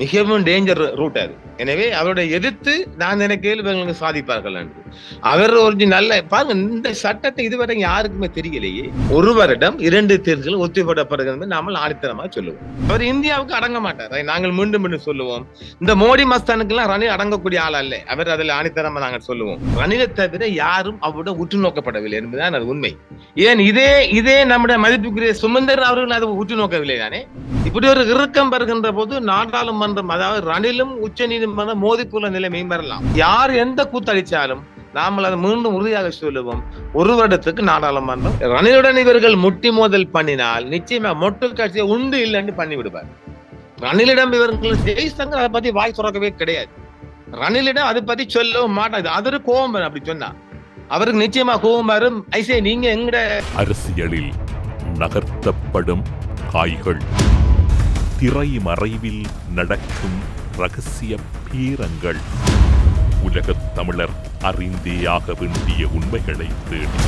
மிகவும் danger root அது. எனவே அவருடைய எதிர்த்து நான் நினைக்கையில் இவங்க சாதிப்பார்கள் என்று. அவர் ஒரு நல்ல பாருங்க, இந்த சட்டத்தை இதுவரை யாருக்குமே தெரியலையே. ஒரு வருடம் 2 தேர்தல்கள் ஒத்திவைக்கப்படுகிறது நாமல் ஆணித்தரமாக சொல்லுவோம். அவர் இந்தியாவுக்கு அடங்க மாட்டார். அதை நாங்கள் மீண்டும் மீண்டும் சொல்லுவோம். இந்த மோடி மஸ்தானுக்கெல்லாம் ரணில் அடங்கக்கூடிய ஆள் அல்ல. அவர் அதில் ஆணித்தரமா நாங்கள் சொல்லுவோம். ரணிலை தவிர யாரும் அவருடன் உற்று நோக்கப்படவில்லை என்பதுதான் அது உண்மை. ஏன் இதே நம்முடைய மதிப்புக்குரிய சுமந்தர் அவர்கள் அதை உற்று நோக்கவில்லை தானே. இப்படி ஒரு இறுக்கம் வருகின்ற போது நாடாளுமன்றம், அதாவது ரணிலும் உச்ச நீதிமன்றம் மோதிக்குள்ள நிலைமை வரலாம். யார் எந்த கூத்தளிச்சாலும் நாமல் அதை மீண்டும் உறுதியாக சொல்லுவோம், ஒரு வருடத்துக்கு நாடாளுமன்றம். ரணிலுடன் இவர்கள் முட்டி மோதல் பண்ணினால் நிச்சயமா மொட்டு காட்சியை உண்டு இல்லைன்னு பண்ணி விடுவார். ரணிலிடம் இவர்கள் ஜெய்சங்கர் அதை பத்தி வாய் துறக்கவே கிடையாது. ரணிலிடம் அதை பத்தி சொல்லவும் மாட்டாது. அது ஒரு கோபம் வரும். அப்படி சொன்னா அவருக்கு நிச்சயமா கோபம் வரும். ஐசே நீங்க எங்கட அரசியலில் நகர்த்தப்படும் காய்கள், திரை மறைவில் நடக்கும் ரகசிய பீரங்கள், உலகத் தமிழர் அறிந்தேயாக வேண்டிய உண்மைகளை தேடி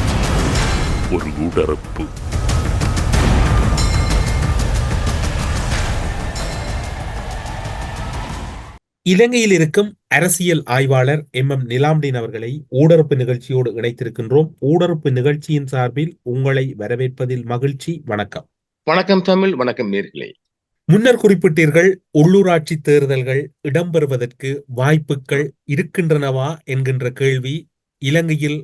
ஒரு உடறுப்பு. இலங்கையில் இருக்கும் அரசியல் ஆய்வாளர் நிலாம்டீன் அவர்களை ஊடறுப்பு நிகழ்ச்சியோடு இணைத்திருக்கின்றோம். ஊடறுப்பு நிகழ்ச்சியின் சார்பில் உங்களை வரவேற்பதில் மகிழ்ச்சி. வணக்கம். வணக்கம் தமிழ், வணக்கம் நேர்களே. முன்னர் குறிப்பிட்டீர்கள், உள்ளூராட்சி தேர்தல்கள் இடம்பெறுவதற்கு வாய்ப்புகள் இருக்கின்றனவா என்கின்ற கேள்வி இலங்கையில்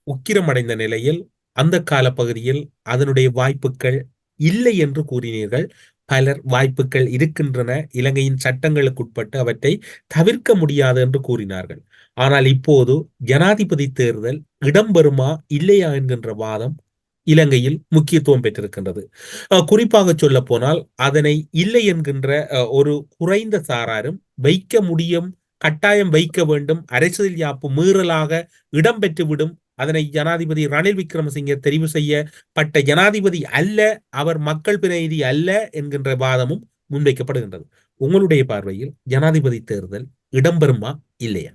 உக்கிரமடைந்த நிலையில் அந்த காலப்பகுதியில் அதனுடைய வாய்ப்புகள் இல்லை என்று கூறினீர்கள். பலர் வாய்ப்புகள் இருக்கின்றன, இலங்கையின் சட்டங்களுக்குட்பட்டு அவற்றை தவிர்க்க முடியாது என்று கூறினார்கள். ஆனால் இப்போது ஜனாதிபதி தேர்தல் இடம்பெறுமா இல்லையா என்கின்ற வாதம் இலங்கையில் முக்கியத்துவம் பெற்றிருக்கின்றது. குறிப்பாக சொல்ல போனால் அதனை இல்லை என்கின்ற ஒரு குறைந்த சாராரும் வைக்க முடியும், கட்டாயம் வைக்க வேண்டும், அரசியல் யாப்பு மீறலாக இடம்பெற்றுவிடும், அதனை ஜனாதிபதி ரணில் விக்ரமசிங்கே தெரிவு செய்யப்பட்ட ஜனாதிபதி அல்ல, அவர் மக்கள் பிரதிநிதி அல்ல என்கின்ற வாதமும் முன்வைக்கப்படுகின்றது. உங்களுடைய பார்வையில் ஜனாதிபதி தேர்தல் இடம்பெறுமா இல்லையா?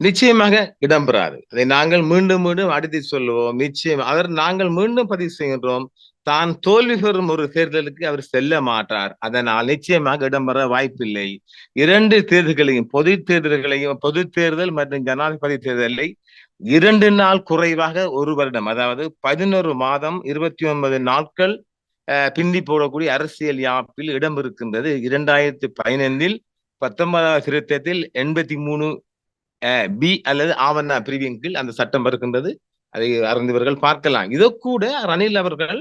நிச்சயமாக இடம்பெறாது. அதை நாங்கள் மீண்டும் மீண்டும் அடித்து சொல்லுவோம். நிச்சயம் நாங்கள் மீண்டும் பதிவு செய்கின்றோம். தான் தோல்வி பெறும் ஒரு தேர்தலுக்கு அவர் செல்ல மாட்டார். அதனால் நிச்சயமாக இடம்பெற வாய்ப்பில்லை. 2 தேர்தல்களையும், பொது தேர்தல் மற்றும் ஜனாதிபதி தேர்தலை 2 நாள் குறைவாக ஒரு வருடம், அதாவது 11 மாதம் 29 நாட்கள் பிந்தி போடக்கூடிய அரசியல் யாப்பில் இடம் இருக்கின்றது. 2015 19வது திருத்தத்தில் 83 பி அல்லது ஆவண பிரிவின் கீழ் அந்த சட்டம் இருக்கின்றது. அதை அறிந்தவர்கள் பார்க்கலாம். இதை கூட ரணில் அவர்கள்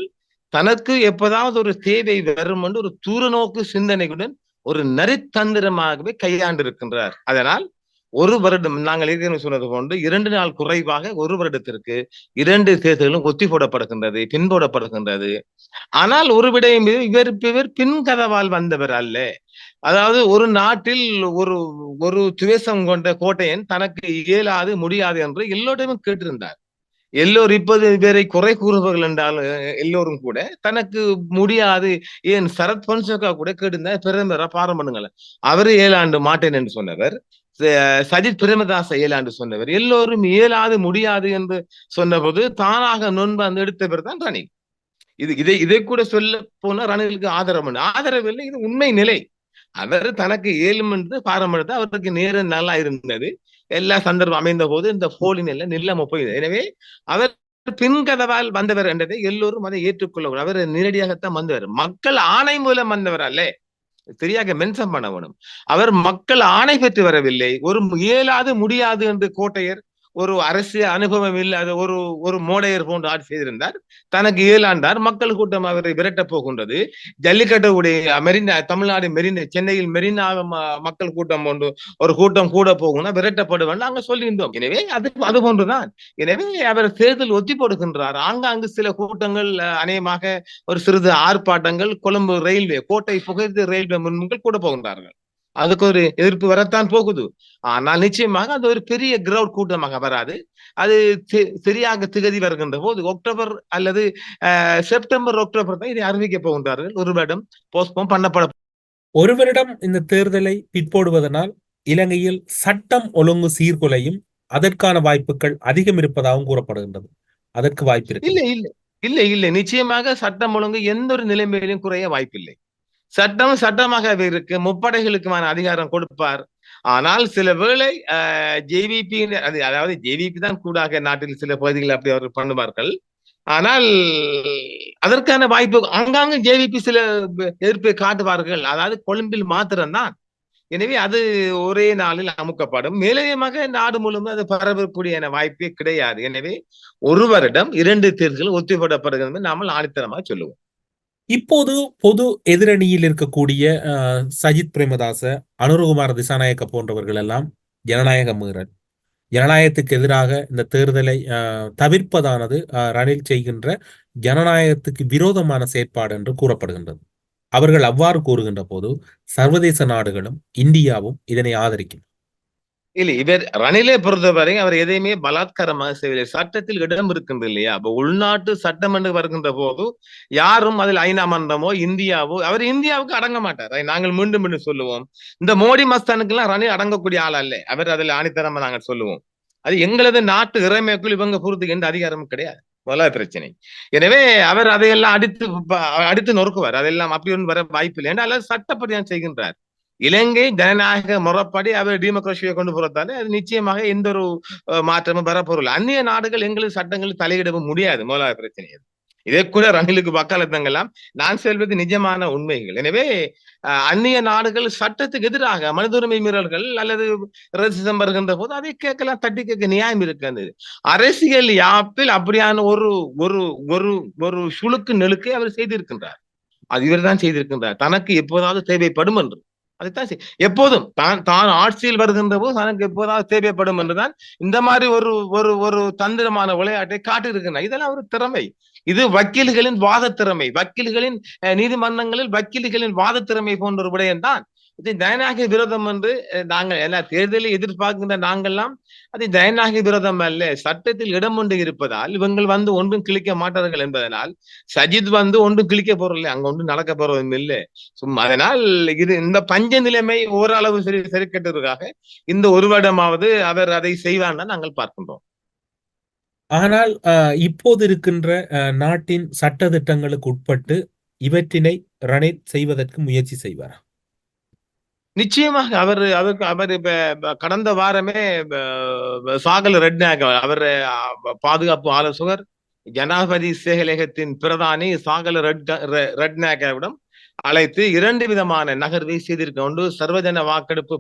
தனக்கு எப்போதாவது ஒரு தேவை வரும் என்று ஒரு தூரநோக்கு சிந்தனையுடன் ஒரு நரித்தந்திரமாகவே கையாண்டு இருக்கின்றார். அதனால் ஒரு வருடம், நாங்கள் ஏற்கனவே சொன்னது போன்று 2 நாள் குறைவாக ஒரு வருடத்திற்கு 2 தேர்தல்களும் ஒத்தி போடப்படுகின்றது, பின்போடப்படுகின்றது. ஆனால் ஒரு விடயம், இவர் பின்கதவால் வந்தவர் அல்ல. அதாவது ஒரு நாட்டில் ஒரு ஒரு துவேஷம் கொண்ட கோட்டையன் தனக்கு இயலாது முடியாது என்று எல்லோருமே கேட்டிருந்தார். எல்லோரும் இப்போது இவரை குறை கூறுபவர்கள் என்றால் எல்லோரும் கூட தனக்கு முடியாது, ஏன் சரத் பொன்சேகா கூட கேட்டிருந்தார், பிரதமரா பாரம் பண்ணுங்கள, அவரு ஏழாண்டு மாட்டேன் என்று சொன்னவர். சஜித் பிரேமதாச ஏழாண்டு சொன்னவர். எல்லோரும் இயலாது முடியாது என்று சொன்னபோது தானாக நொன்பு அந்த எடுத்தவர் தான் ரணில். இதை கூட சொல்ல போன ரணிலுக்கு ஆதரவு இல்லை. இது உண்மை நிலை. அவர் தனக்கு ஏழும் என்று பாரம் எடுத்து அவருக்கு நேரம் நல்லா இருந்தது. எல்லா சந்தர்ப்பம் அமைந்த போது இந்த போலின் எல்லாம் நில்லாம போயிடுது. எனவே அவர் பின்கதவால் வந்தவர் என்றதை எல்லோரும் அதை ஏற்றுக்கொள்ள. அவர் நேரடியாகத்தான் வந்தவர். மக்கள் ஆணை மூலம் வந்தவர் அல்ல, சரியாக மென்ஷன் பண்ண வேணும். அவர் மக்கள் ஆணை பெற்று வரவில்லை. ஒரு இயலாது முடியாது என்று கோட்டையர், ஒரு அரசியல் அனுபவம் இல்லாத ஒரு மோடையர் போன்று ஆட்சி செய்திருந்தார். தனக்கு இயலாண்டார். மக்கள் கூட்டம் அவரை விரட்டப் போகின்றது. ஜல்லிக்கட்டுடைய மெரினா, தமிழ்நாடு மெரினா, சென்னையில் மெரினா மக்கள் கூட்டம் போன்று ஒரு கூட்டம் கூட போகும்னா விரட்டப்படுவேன் நாங்க சொல்லியிருந்தோம். எனவே அது போன்றுதான். எனவே அவர் தேர்தல் ஒத்தி போடுகின்றார். ஆங்காங்கு சில கூட்டங்கள், அநேகமாக ஒரு சிறிது ஆர்ப்பாட்டங்கள், கொழும்பு ரயில்வே, கோட்டை புகைந்து ரயில்வே முன்கள் கூட போகின்றார்கள். அதுக்கு ஒரு எதிர்ப்பு வரத்தான் போகுது. ஆனால் நிச்சயமாக அது ஒரு பெரிய கிரவுட் கூட்டமாக வராது. அது சரியாக திகதி வருகின்ற போது அக்டோபர் அல்லது செப்டம்பர், அக்டோபர் தான் இதை அறிவிக்க போகின்றார்கள். ஒரு வருடம் போஸ்ட்போன் பண்ணப்பட. ஒரு வருடம் இந்த தேர்தலை பிற்போடுவதனால் இலங்கையில் சட்டம் ஒழுங்கு சீர்குலையும், அதற்கான வாய்ப்புகள் அதிகம் இருப்பதாகவும் கூறப்படுகின்றது. அதற்கு வாய்ப்பு இல்லை இல்லை இல்லை இல்லை நிச்சயமாக சட்டம் ஒழுங்கு எந்த ஒரு நிலைமையிலும் குறைய வாய்ப்பில்லை. சட்டம் சட்டமாகவே இருக்கு. முப்படைகளுக்குமான அதிகாரம் கொடுப்பார். ஆனால் சில வேளை ஜேவிபி, அதாவது ஜேவிபி தான் கூடாக நாட்டில் சில பகுதிகள் அப்படி அவர்கள் பண்ணுவார்கள். ஆனால் அதற்கான வாய்ப்பு ஆங்காங்கு ஜேவிபி சில எதிர்ப்பை காட்டுவார்கள். அதாவது கொழும்பில் மாத்திரம்தான். எனவே அது ஒரே நாளில் அமுக்கப்படும். மேலதிகமாக நாடு முழுவதும் அது பரவக்கூடிய வாய்ப்பே கிடையாது. எனவே ஒரு வருடம் 2 தேர்தல்கள் ஒத்திவைக்கப்படுகிறது நாமல் ஆணித்தரமாக சொல்லுவோம். இப்போது பொது எதிரணியில் இருக்கக்கூடிய சஜித் பிரேமதாச, அனுரகுமார திசாநாயக்க போன்றவர்கள் எல்லாம் ஜனநாயக மீறல், ஜனநாயகத்துக்கு எதிராக இந்த தேர்தலை தவிர்ப்பதானது ரணில் செய்கின்ற ஜனநாயகத்துக்கு விரோதமான செயற்பாடு என்று கூறப்படுகின்றது. அவர்கள் அவ்வாறு கூறுகின்ற போது சர்வதேச நாடுகளும் இந்தியாவும் இதனை ஆதரிக்கும். இல்ல, இவர் ரணிலை பொறுத்தவரை அவர் எதையுமே பலாத்காரமாக செய்யவில்லை. சட்டத்தில் இடம் இருக்கின்றது இல்லையா? அப்ப உள்நாட்டு சட்டம் என்று வருகின்ற போது யாரும் அதில் ஐநா மன்றமோ இந்தியாவோ, அவர் இந்தியாவுக்கு அடங்க மாட்டார். அதை நாங்கள் மீண்டும் மீண்டும் சொல்லுவோம். இந்த மோடி மஸ்தானுக்கு எல்லாம் ரணில் அடங்கக்கூடிய ஆள் அல்ல. அவர் அதில் ஆணித்தரமா நாங்கள் சொல்லுவோம். அது எங்களது நாட்டு இறைமைக்குள் இவங்க பொறுத்துக்கு எந்த அதிகாரமும் கிடையாது. முதலாவது பிரச்சனை. எனவே அவர் அதையெல்லாம் அடித்து நொறுக்குவார். அதெல்லாம் அப்படி ஒன்று வர வாய்ப்பு இல்லை என்றால் சட்டப்படி செய்கின்றார். இலங்கை ஜனநாயக முறைப்படி அவர் டெமோக்ரஸியை கொண்டு போறதால அது நிச்சயமாக எந்த ஒரு மாற்றமும் வரப்போறல. அந்நிய நாடுகள் எங்களுக்கு சட்டங்கள் தலையிடவும் முடியாது. முதலாவது பிரச்சனை. இதே கூட ரணிலுக்கு வக்காலத்தங்கெல்லாம் நான் சொல்வது நிஜமான உண்மைகள். எனவே அந்நிய நாடுகள் சட்டத்துக்கு எதிராக மனித உரிமை மீறல்கள் அல்லது ரசிசம் வருகின்ற போது அதை கேட்கலாம், தட்டி கேட்க நியாயம் இருக்கின்றது. அரசியல் யாப்பில் அப்படியான ஒரு ஒரு ஒரு ஒரு சுழுக்கு நெழுக்கை அவர் செய்திருக்கின்றார். அது இவர் தான் செய்திருக்கின்றார். தனக்கு எப்போதாவது தேவைப்படும் என்று. அதைத்தான் எப்போதும் தான் ஆட்சியில் வருகின்ற போது தனக்கு எப்போதாவது தேவைப்படும் என்றுதான் இந்த மாதிரி ஒரு ஒரு ஒரு தந்திரமான விளையாட்டை காட்டியிருக்கின்றனர். இதெல்லாம் ஒரு திறமை. இது வக்கீல்களின் வாத திறமை, வக்கீல்களின் நீதிமன்றங்களில் வக்கீல்களின் வாத திறமை போன்ற ஒரு விடயம்தான். இது ஜனநாயக விரோதம் என்று நாங்கள் எல்லா தேர்தலை எதிர்பார்க்கின்ற நாங்கள்லாம் அது ஜனநாயக விரோதம் அல்ல. சட்டத்தில் இடம் ஒன்று இருப்பதால் இவங்கள் வந்து ஒன்றும் கிழிக்க மாட்டார்கள் என்பதனால் சஜித் வந்து ஒன்றும் கிழிக்க போறதில்லை, அங்க ஒன்றும் நடக்க போறதும் இல்லை. சும்மா அதனால் இது இந்த பஞ்ச நிலைமை ஓரளவு சரி கட்டுவதற்காக இந்த ஒரு வருடமாவது அவர் அதை செய்வார் தான் நாங்கள் பார்க்கின்றோம். ஆனால் இப்போது இருக்கின்ற நாட்டின் சட்ட திட்டங்களுக்கு உட்பட்டு இவற்றினை ரணில் செய்வதற்கு முயற்சி செய்வார். நிச்சயமாக அவர் இப்ப கடந்த வாரமே சாகல ரெட்நாயக் அவர் பாதுகாப்பு ஆலோசகர் ஜனாதிபதி செயலகத்தின் பிரதானி சாகல ரெட்நாயக்கிடம் அழைத்து 2 விதமான நகர்வை செய்திருக்க. ஒன்று சர்வஜன வாக்கெடுப்பு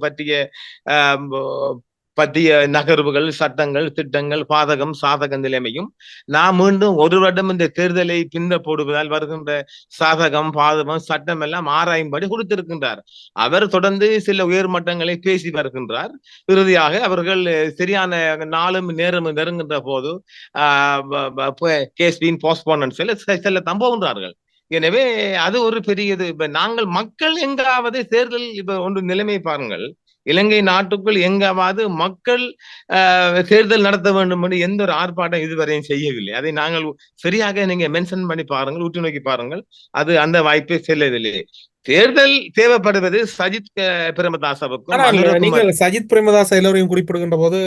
பற்றிய நகர்வுகள், சட்டங்கள், திட்டங்கள், பாதகம் சாதக நிலைமையும் நாம் மீண்டும் ஒரு வருடம் இந்த தேர்தலை பின்ன போடுவதால் வருகின்ற சாதகம் பாதகம் சட்டம் எல்லாம் ஆராயும்படி கொடுத்திருக்கின்றார். அவர் தொடர்ந்து சில உயர்மட்டங்களை பேசி வருகின்றார். இறுதியாக அவர்கள் சரியான நாளும் நேரமும் நெருங்குகின்ற போது கேஸ் பீன் போஸ்ட்போன் செல்ல போகின்றார்கள். எனவே அது ஒரு பெரியது. இப்ப நாங்கள் மக்கள் எங்காவது தேர்தல் இப்ப ஒன்று நிலைமை பாருங்கள், இலங்கை நாட்டுக்குள் எங்காவது மக்கள் தேர்தல் நடத்த வேண்டும் என்று எந்த ஒரு ஆர்ப்பாட்டம் இதுவரையும் செய்யவில்லை. அதை நாங்கள் சரியாக நீங்க மென்ஷன் பண்ணி பாருங்கள், உற்று நோக்கி பாருங்கள். அது அந்த வாய்ப்பை செல்லவில்லை. தேர்தல் தேவைப்படுவது சஜித் பிரேமதாசவுக்கும். நீங்கள் சஜித் பிரேமதாச எல்லோரையும் குறிப்பிடுகின்ற போது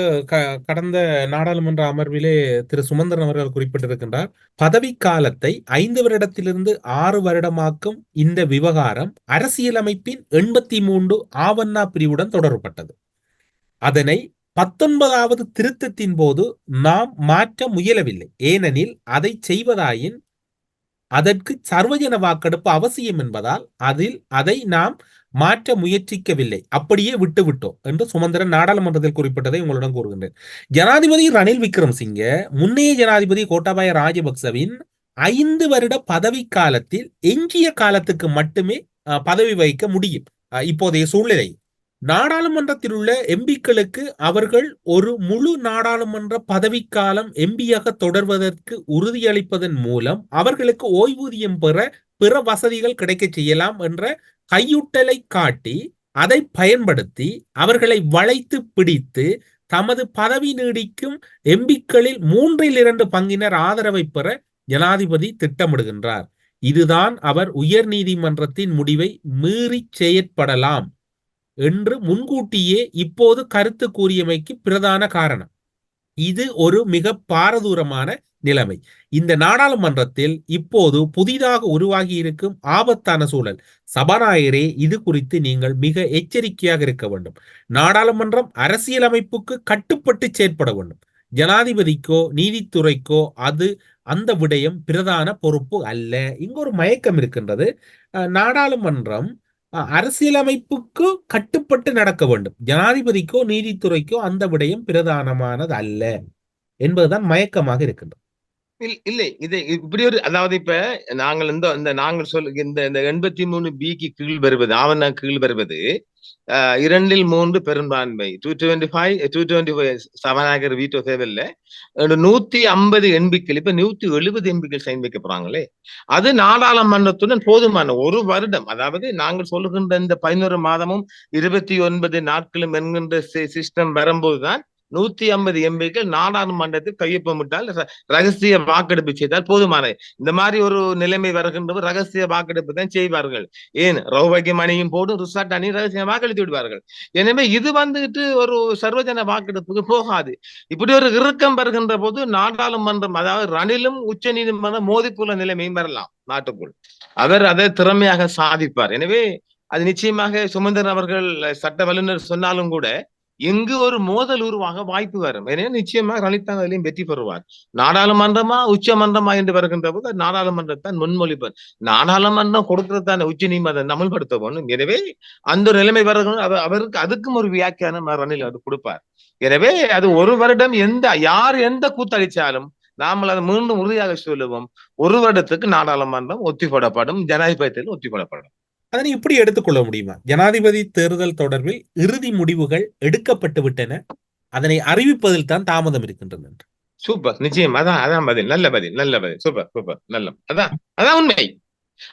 கடந்த நாடாளுமன்ற அமர்விலே திரு சுமந்திரன் அவர்கள் குறிப்பிட்டிருக்கின்றார், பதவி காலத்தை 5 வருடத்திலிருந்து 6 வருடமாக்கும் இந்த விவகாரம் அரசியலமைப்பின் 83 ஆவண்ணா பிரிவுடன் தொடர்பட்டது. அதனை 19வது திருத்தத்தின் போது நாம் மாற்ற முயலவில்லை. ஏனெனில் அதை செய்வதாயின் அதற்கு சர்வஜன வாக்கெடுப்பு அவசியம் என்பதால் அதை நாம் மாற்ற முயற்சிக்கவில்லை, அப்படியே விட்டுவிட்டோம் என்று சுமந்திரன் நாடாளுமன்றத்தில் குறிப்பிட்டதை உங்களிடம் கூறுகின்றேன். ஜனாதிபதி ரணில் விக்ரமசிங்க முன்னைய ஜனாதிபதி கோட்டாபய ராஜபக்சவின் 5 வருட பதவி காலத்தில் எஞ்சிய காலத்துக்கு மட்டுமே பதவி வகிக்க முடியும். இப்போதைய சூழ்நிலை நாடாளுமன்றத்தில் உள்ள எம்பிக்களுக்கு அவர்கள் ஒரு முழு நாடாளுமன்ற பதவிக்காலம் எம்பியாக தொடர்வதற்கு உறுதியளிப்பதன் மூலம் அவர்களுக்கு ஓய்வூதியம் பெற பிற வசதிகள் கிடைக்க செய்யலாம் என்ற கையூட்டலை காட்டி அதை பயன்படுத்தி அவர்களை வளைத்து பிடித்து தமது பதவி நீடிக்கும் எம்பிக்களில் 3/2 பங்கினர் ஆதரவை பெற ஜனாதிபதி திட்டமிடுகின்றார். இதுதான் அவர் உயர் நீதிமன்றத்தின் முடிவை மீறி செயற்படலாம் என்று முன்கூட்டியே இப்போது கருத்து கூறியமைக்கு பிரதான காரணம். இது ஒரு மிக பாரதூரமான நிலைமை. இந்த நாடாளுமன்றத்தில் இப்போது புதிதாக உருவாகி இருக்கும் ஆபத்தான சூழல். சபாநாயகரே, இது குறித்து நீங்கள் மிக எச்சரிக்கையாக இருக்க வேண்டும். நாடாளுமன்றம் அரசியலமைப்புக்கு கட்டுப்பட்டு செயற்பட வேண்டும். ஜனாதிபதிக்கோ நீதித்துறைக்கோ அந்த விடயம் பிரதான பொறுப்பு அல்ல. இங்கு ஒரு மயக்கம் இருக்கின்றது. நாடாளுமன்றம் அரசியலமைப்புக்கு கட்டுப்பட்டு நடக்க வேண்டும். ஜனாதிபதிக்கோ நீதித்துறைக்கோ அந்த விடயம் பிரதானமானது அல்ல என்பதுதான் மயக்கமாக இருக்கின்றது. இல்லை இது இப்படி ஒரு, அதாவது இப்ப நாங்கள் நாங்கள் இந்த 83B கீழ் வருவது, ஆவண கீழ் வருவது 2/3 பெரும்பான்மை, 225 சபாநாயகர் வீட்டோ தேவையில்லை, 150 எம்பிக்கள், இப்ப 170 எம்பிக்கள் சைன் வைக்க போறாங்களே, அது நாடாளுமன்றத்துடன் போதுமான ஒரு வருடம். அதாவது நாங்கள் சொல்லுகின்ற இந்த 11 மாதமும் 29 நாட்களும் என்கின்ற சிஸ்டம் வரும்போதுதான் 150 எம்பிக்கள் நாடாளுமன்றத்தில் கையொப்பமிட்டால் ரகசிய வாக்கெடுப்பு செய்தால் போதுமான. இந்த மாதிரி ஒரு நிலைமை வருகின்ற ரகசிய வாக்கெடுப்பு தான் செய்வார்கள். ஏன், ரௌபாக்கி மணியும் போடும், ரிசார்ட் அணி ரகசிய வாக்களித்து விடுவார்கள். எனவே இது வந்துட்டு ஒரு சர்வஜன வாக்கெடுப்புக்கு போகாது. இப்படி ஒரு இறுக்கம் வருகின்ற போது நாடாளுமன்றம், அதாவது ரணிலும் உச்ச நீதிமன்றம் மோதிக்குள்ள நிலைமையும் வரலாம் நாட்டுக்குள். அவர் அதை திறமையாக சாதிப்பார். எனவே அது நிச்சயமாக சுமந்திரன் அவர்கள் சட்ட வல்லுநர் சொன்னாலும் கூட எங்கு ஒரு மோதல் உருவாக வாய்ப்பு வரும். எனவே நிச்சயமாக ரணில் அதிலையும் வெற்றி பெறுவார். நாடாளுமன்றமா உச்ச மன்றமா என்று வருகின்ற போது நாடாளுமன்றத்தான் முன்மொழிப்பார். நாடாளுமன்றம் கொடுக்கறதான உச்ச நீதிமன்றம் அமல்படுத்த வேண்டும். எனவே அந்த நிலைமை வருகின்ற அவருக்கு அதுக்கும் ஒரு வியாக்கியானம் ரணில் அது கொடுப்பார். எனவே அது ஒரு வருடம் யார் எந்த கூத்தளிச்சாலும் நாமல் அதை மீண்டும் உறுதியாக சொல்லுவோம், ஒரு வருடத்துக்கு நாடாளுமன்றம் ஒத்திப்படப்படும், ஜனாதிபதியில் ஒத்திப்படப்படும். அதனை இப்படி எடுத்துக்கொள்ள முடியுமா? ஜனாதிபதி தேர்தல் தொடர்பில் இறுதி முடிவுகள் எடுக்கப்பட்டு விட்டன, அதனை அறிவிப்பதில் தான் தாமதம் இருக்கின்றது. சூப்பர், நிச்சயம். அதான் பதில். நல்ல பதில். சூப்பர் நல்ல, அதான் உண்மை.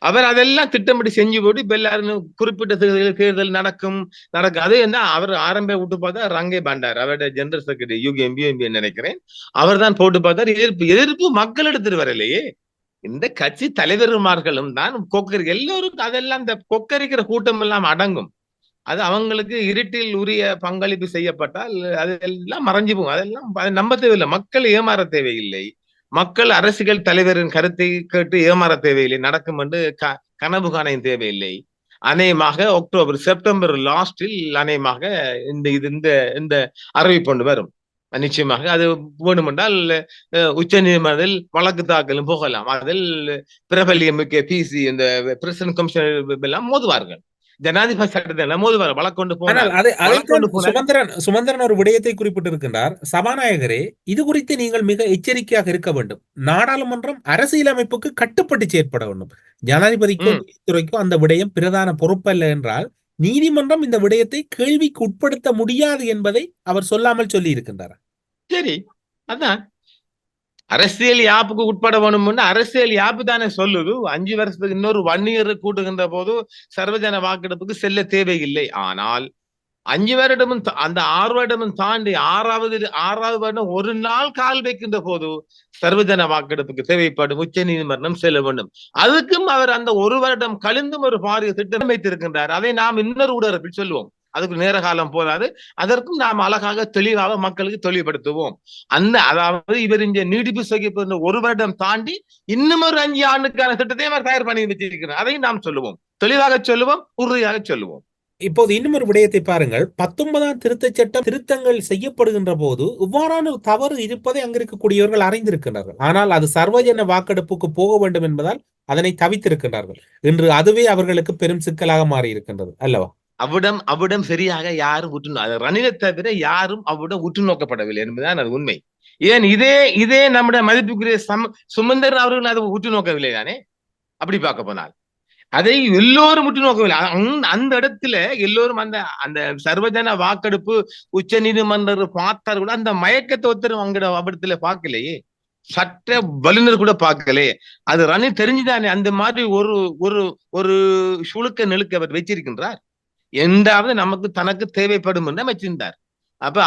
அவர் அதெல்லாம் திட்டமிட்டு செஞ்சு போட்டு இப்ப எல்லாரும் குறிப்பிட்ட தேர்தல் நடக்கும். அது என்ன, அவர் ஆரம்ப விட்டு பார்த்தா ரங்கே பண்டார், அவருடைய ஜெனரல் செக்ரட்டரி UMB நினைக்கிறேன், அவர் தான் போட்டு பார்த்தார். எதிர்ப்பு மக்கள் எடுத்துட்டு வரலையே. இந்த கட்சி தலைவர்மார்களும் தான் எல்லோரும் அதெல்லாம் இந்த கொக்கரிக்கிற கூட்டம் எல்லாம் அடங்கும். அது அவங்களுக்கு இருட்டில் உரிய பங்களிப்பு செய்யப்பட்டால் அதெல்லாம் மறைஞ்சு போகும். அதெல்லாம் நம்ப தேவையில்லை. மக்கள் ஏமாற தேவையில்லை. மக்கள் அரசியல் தலைவரின் கருத்தை கேட்டு ஏமாற தேவையில்லை. நடக்கும் என்று கனவு காண தேவையில்லை. அநேகமாக செப்டம்பர் லாஸ்டில் அநேகமாக இந்த அறிவிப்பு வரும். நிச்சயமாக அது வேண்டுமென்றால் உச்ச நீதிமன்றத்தில் வழக்கு தாக்கலும் போகலாம். அதில் பிரபல்யம் மிக்க PC இந்த பிரசிடன்ட் கமிஷனர் எல்லாம் மோதுவார்கள். ஜனாதிபதி சட்டத்தை மோதுவார்கள். வழக்கொண்டு போனால் சுமந்திரன் ஒரு விடயத்தை குறிப்பிட்டிருக்கின்றார். சபாநாயகரே, இது குறித்து நீங்கள் மிக எச்சரிக்கையாக இருக்க வேண்டும். நாடாளுமன்றம் அரசியலமைப்புக்கு கட்டுப்பட்டு செயற்பட வேண்டும். ஜனாதிபதிக்கும் நீதித்துறைக்கும் அந்த விடயம் பிரதான பொறுப்பல்ல என்றால் நீதிமன்றம் இந்த விடயத்தை கேள்விக்கு உட்படுத்த முடியாது என்பதை அவர் சொல்லாமல் சொல்லி இருக்கின்றார். சரி, அதான் அரசியல் யாப்புக்கு உட்பட வேணும்னு அரசியல் யாப்பு தானே சொல்லுது. 5 வருஷத்துக்கு இன்னொரு 1 year கூட்டுகின்ற போது சர்வஜன வாக்கெடுப்புக்கு செல்ல தேவையில்லை. ஆனால் 5 வருடமும் அந்த 6 வருடமும் தாண்டி 6வது வருடம் ஒரு நாள் கால் வைக்கின்ற போது சர்வஜன வாக்கெடுப்புக்கு தேவைப்படும், உச்ச நீதிமன்றம் செல்ல வேண்டும். அதுக்கும் அவர் அந்த ஒரு வருடம் கழிந்தும் ஒரு பாரிய திட்டம் வைத்திருக்கின்றார். அதை நாம் இன்னொரு ஊடகத்தில் சொல்லுவோம். அதுக்கு நேர காலம் போதாது. அதற்கும் நாம் அழகாக தெளிவாக மக்களுக்கு தெளிவுபடுத்துவோம். அதாவது இவர் இங்க நீடிப்பு செய்யப்படுகிற ஒரு வருடம் தாண்டி இன்னும் ஒரு 5 ஆண்டுக்கான திட்டத்தை அவர் தயார் பண்ணி வச்சிருக்கிறார். அதையும் நாம் சொல்லுவோம், தெளிவாக சொல்லுவோம், உறுதியாக சொல்லுவோம். இப்போது இன்னும் ஒரு விடயத்தை பாருங்கள். 19ஆம் திருத்தச் சட்டம் திருத்தங்கள் செய்யப்படுகின்ற போது இவ்வாறான தவறு இருப்பதை அங்க இருக்கக்கூடியவர்கள் அறிந்திருக்கின்றார்கள். ஆனால் அது சர்வஜன வாக்கெடுப்புக்கு போக வேண்டும் என்பதால் அதனை தவித்திருக்கின்றார்கள். இன்று அதுவே அவர்களுக்கு பெரும் சிக்கலாக மாறி இருக்கின்றது அல்லவா? அவ்விடம் சரியாக யாரும் ரணிலை தவிர யாரும் அவ்விடம் உற்று நோக்கப்படவில்லை என்பதுதான் அது உண்மை. ஏன் இதே நம்முடைய மதிப்புக்குரிய சுமந்திரன் அவர்கள் அதை உற்று நோக்கவில்லை தானே? அப்படி பார்க்க போனால் அதை எல்லோரும் உற்று நோக்கவில்லை. அந்த இடத்துல எல்லோரும் அந்த சர்வஜன வாக்கெடுப்பு உச்ச நீதிமன்றம் பார்த்தார் கூட அந்த மயக்கத்தை ஒருத்தரும் அங்க அவ்விடத்துல பார்க்கலையே. சட்ட வல்லுநர் கூட பார்க்கலையே. அது ரணில் தெரிஞ்சுதானே அந்த மாதிரி ஒரு சுழுக்க நெழுக்க அவர் வச்சிருக்கின்றார். எந்தாவது நமக்கு தனக்கு தேவைப்படும் என்று வச்சிருந்தார். அப்ப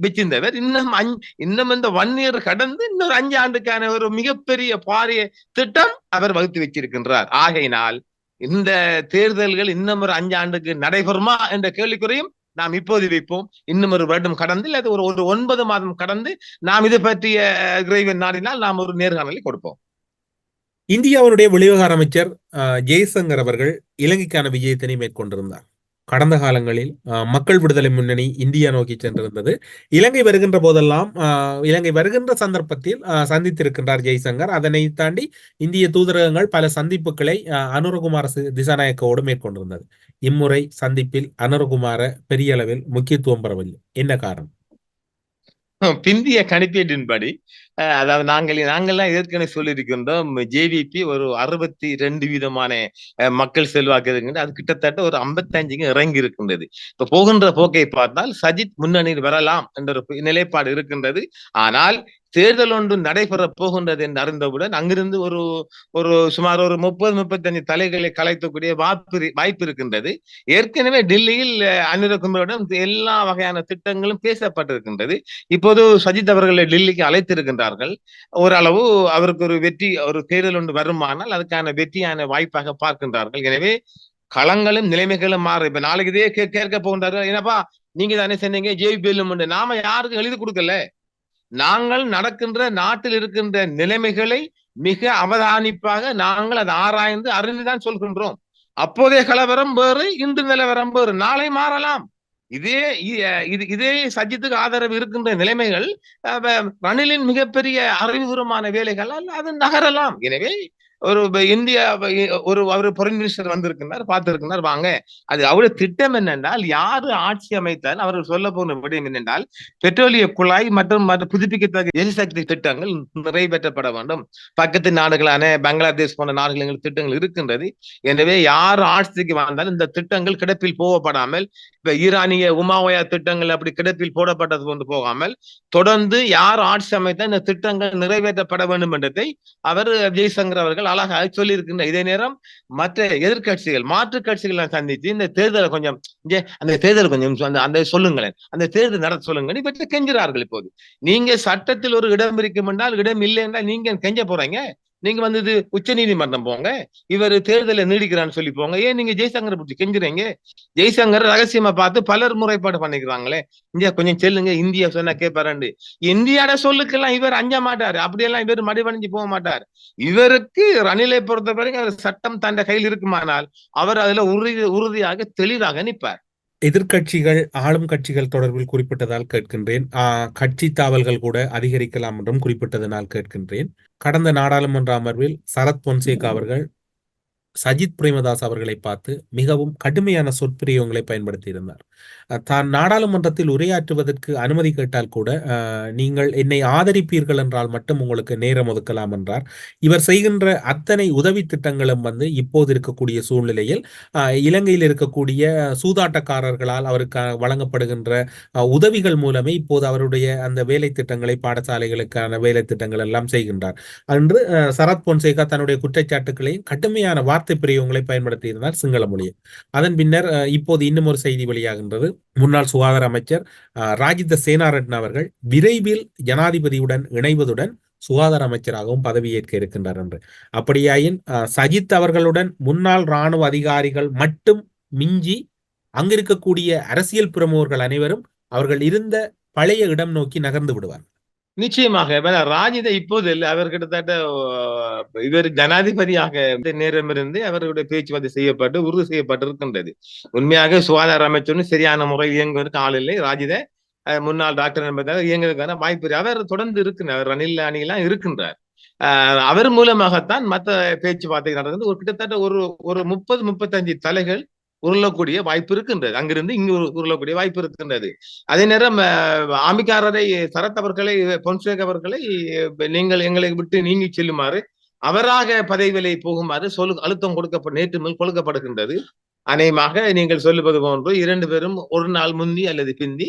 வச்சிருந்தவர் இன்னும் இந்த 1 year கடந்து இன்னொரு 5 ஆண்டுக்கான ஒரு மிகப்பெரிய பாரிய திட்டம் அவர் வகுத்து வச்சிருக்கின்றார். ஆகையினால் இந்த தேர்தல்கள் இன்னும் ஒரு 5 ஆண்டுக்கு நடைபெறுமா என்ற கேள்விக்குறையும் நாம் இப்போது வைப்போம், இன்னும் ஒரு வருடம் கடந்து அல்லது ஒரு 9 மாதம் கடந்து நாம் இது பற்றிய இறைவன் நாடினால் நாம் ஒரு நேர்காணலை கொடுப்போம். இந்தியாவுடைய வெளிவிவகார அமைச்சர் ஜெய்சங்கர் அவர்கள் இலங்கைக்கான விஜயத்தினை மேற்கொண்டிருந்தார். கடந்த காலங்களில் மக்கள் விடுதலை முன்னணி இந்தியா நோக்கி சென்றிருந்தது. இலங்கை வருகின்ற போதெல்லாம் இலங்கை வருகின்ற சந்தர்ப்பத்தில் சந்தித்திருக்கின்றார் ஜெய்சங்கர். அதனை தாண்டி இந்திய தூதரகங்கள் பல சந்திப்புகளை அனுரகுமார திசாநாயக்கவோடு மேற்கொண்டிருந்தது. இம்முறை சந்திப்பில் அனுரகுமார பெரிய அளவில் முக்கியத்துவம் பெறவில்லை. என்ன காரணம்? பிந்திய கணிப்பீட்டின்படி அதாவது நாங்கள்லாம் ஏற்கனவே சொல்லியிருக்கின்றோம், ஜேவிபி ஒரு 62% மக்கள் செல்வாக்கு இருக்கின்றது. அது கிட்டத்தட்ட ஒரு 55 இறங்கி இருக்கின்றது. இப்ப போகின்ற போக்கை பார்த்தால் சஜித் முன்னணியில் வரலாம் என்ற ஒரு நிலைப்பாடு இருக்கின்றது. ஆனால் தேர்தல் ஒன்று நடைபெற போகின்றது என்று அறிந்தவுடன் அங்கிருந்து ஒரு சுமார் ஒரு 30-35 தலைகளை கலைக்கக்கூடிய வாய்ப்பு இருக்கின்றது. ஏற்கனவே டெல்லியில் அனுரகுமாரிடம் எல்லா வகையான திட்டங்களும் பேசப்பட்டிருக்கின்றது. இப்போது சஜித் அவர்களை டெல்லிக்கு அழைத்திருக்கின்றார்கள். ஓரளவு அவருக்கு ஒரு தேர்தல் ஒன்று வருமானால் அதுக்கான வெற்றியான வாய்ப்பாக பார்க்கின்றார்கள். எனவே களங்களும் நிலைமைகளும் மாறும். இப்ப நாளைக்கு இதே கேட்க போகின்றார்கள், என்னப்பா நீங்க தானே சொன்னீங்க ஜேவிபிஎல்லும் நாம யாருக்கும் எழுதி கொடுக்கல. நாங்கள் நடக்கின்ற நாட்டில் இருக்கின்ற நிலைமைகளை மிக அவதானிப்பாக நாங்கள் அதை ஆராய்ந்து அறிந்துதான் சொல்கின்றோம். அப்போதைய கலவரம் வேறு, இன்று நிலவரம் வேறு, நாளை மாறலாம். இதே சஜித்துக்கு ஆதரவு இருக்கின்ற நிலைமைகள் ரணிலின் மிகப்பெரிய அறிவுபூர்வமான வேலைகளால் அது நகரலாம். எனவே இந்தியா அவர் ஃபாரின் மினிஸ்டர் வந்திருக்கிறார், பார்த்திருக்கிறார். வாங்க, அது அவருடைய திட்டம் என்னென்றால், யாரு ஆட்சி அமைத்தால் அவர்கள் சொல்ல போன விடயம் என்னென்றால், பெட்ரோலிய குழாய் மற்றும் புதுப்பிக்கத்தக்க எரிசக்தி திட்டங்கள் நிறைவேற்றப்பட வேண்டும். பக்கத்து நாடுகளான பங்களாதேஷ் போன்ற நாடுகள் திட்டங்கள் இருக்கின்றது. எனவே யார் ஆட்சிக்கு வந்தாலும் இந்த திட்டங்கள் கிடப்பில் போகப்படாமல், இப்ப ஈரானிய உமாவயா திட்டங்கள் அப்படி கிடப்பில் போடப்பட்டது கொண்டு போகாமல் தொடர்ந்து யார் ஆட்சி அமைத்தால் இந்த திட்டங்கள் நிறைவேற்றப்பட வேண்டும் என்றதை அவர் ஜெய்சங்கர் அவர்கள் அழகாக சொல்லி இருக்கின்ற. இதே நேரம் மற்ற எதிர்கட்சிகள் மாற்று கட்சிகளை சந்தித்து இந்த தேர்தலை கொஞ்சம் அந்த தேர்தல் கொஞ்சம் அந்த சொல்லுங்களேன், அந்த தேர்தல் நடத்த சொல்லுங்க இவற்றை கெஞ்சுறார்கள். இப்போது நீங்க சட்டத்தில் ஒரு இடம் இருக்கும் என்றால், இடம் இல்லை என்றால் நீங்க கெஞ்ச போறீங்க. நீங்க வந்து உச்ச நீதிமன்றம் போங்க, இவர் தேர்தலை நீடிக்கிறான்னு சொல்லி போங்க. ஏன் நீங்க ஜெய்சங்கரை பற்றி கெஞ்சுறீங்க? ஜெய்சங்கர் ரகசியமா பார்த்து பலர் முறைப்பாடு பண்ணிக்கிறாங்களே, இந்தியா கொஞ்சம் செல்லுங்க, இந்தியா சொன்னா கேட்பாரு. இந்தியாட சொல்லுக்கெல்லாம் இவர் அஞ்ச மாட்டாரு, அப்படியெல்லாம் இவர் மடிவடைஞ்சு போக மாட்டார். இவருக்கு ரணிலை பொறுத்த வரைக்கும் சட்டம் தன் கையில் இருக்குமானால் அவர் அதுல உறுதியாக தெளிவாக நிற்பார். எதிர்கட்சிகள் ஆளும் கட்சிகள் தொடர்பில் குறிப்பிட்டதால் கேட்கின்றேன். கட்சி தாவல்கள் கூட அதிகரிக்கலாம் என்றும் குறிப்பிட்டதனால் கேட்கின்றேன். கடந்த நாடாளுமன்ற அமர்வில் சரத் பொன்சேகா அவர்கள் சஜித் பிரேமதாஸ் அவர்களை பார்த்து மிகவும் கடுமையான சொற்பிரயோகங்களை பயன்படுத்தி இருந்தார். தான் நாடாளுமன்றத்தில் உரையாற்றுவதற்கு அனுமதி கேட்டால் கூட நீங்கள் என்னை ஆதரிப்பீர்கள் என்றால் மட்டும் உங்களுக்கு நேரம் ஒதுக்கலாம் என்றார். இவர் செய்கின்ற அத்தனை உதவி திட்டங்களும் இப்போது இருக்கக்கூடிய சூழ்நிலையில் இலங்கையில் இருக்கக்கூடிய சூதாட்டக்காரர்களால் அவருக்கு வழங்கப்படுகின்ற உதவிகள் மூலமே இப்போது அவருடைய அந்த வேலை திட்டங்களை, பாடசாலைகளுக்கான வேலை திட்டங்கள் எல்லாம் செய்கின்றார் என்று சரத் பொன்சேகா தன்னுடைய குற்றச்சாட்டுகளையும் கடுமையான வார்த்தை பிரயோகங்களை பயன்படுத்தி இருந்தார் சிங்கள மொழியில். அதன் பின்னர் இப்போது இன்னும் ஒரு செய்தி வெளியாகின்றது. முன்னாள் சுகாதார அமைச்சர் ராஜித சேனாரட்ன அவர்கள் விரைவில் ஜனாதிபதியுடன் இணைவதுடன் சுகாதார அமைச்சராகவும் பதவியேற்க இருக்கின்றார் என்று. அப்படியாயின் சஜித் அவர்களுடன் முன்னாள் இராணுவ அதிகாரிகள் மட்டும் மிஞ்சி அங்கிருக்கக்கூடிய அரசியல் பிரமுகர்கள் அனைவரும் அவர்கள் இருந்த பழைய இடம் நோக்கி நகர்ந்து விடுவார். நிச்சயமாக ராஜித இப்போது இல்லை, அவர் கிட்டத்தட்ட இவர் ஜனாதிபதியாக நேரம் இருந்து அவர்களுடைய பேச்சுவார்த்தை செய்யப்பட்டு உறுதி செய்யப்பட்டிருக்கின்றது. உண்மையாக சுகாதார அமைச்சரும் சரியான முறையில் இயங்குவதற்கு ஆள் இல்லை. ராஜித முன்னாள் டாக்டர் என்பதாக இயங்குவதற்கான வாய்ப்பு அவர் தொடர்ந்து இருக்கின்றார், ரணில் அணியெல்லாம் இருக்கின்றார். அவர் மூலமாகத்தான் மற்ற பேச்சுவார்த்தை நடந்தது. ஒரு கிட்டத்தட்ட ஒரு 30-35 தலைகள் உருளக்கூடிய வாய்ப்பு இருக்கின்றது. அங்கிருந்து இங்கு உருளக்கூடிய வாய்ப்பு இருக்கின்றது. அதே நேரம் ஆமிக்காரரை சரத் அவர்களை, பொன்சேகா அவர்களை நீங்கள் எங்களை விட்டு நீங்கி செல்லுமாறு, அவராக பதவிகளை போகுமாறு அழுத்தம் நேற்று மேல் கொடுக்கப்படுகின்றது. அநேகமாக நீங்கள் சொல்லுவது போன்று 2 பேரும் ஒரு நாள் முந்தி அல்லது பிந்தி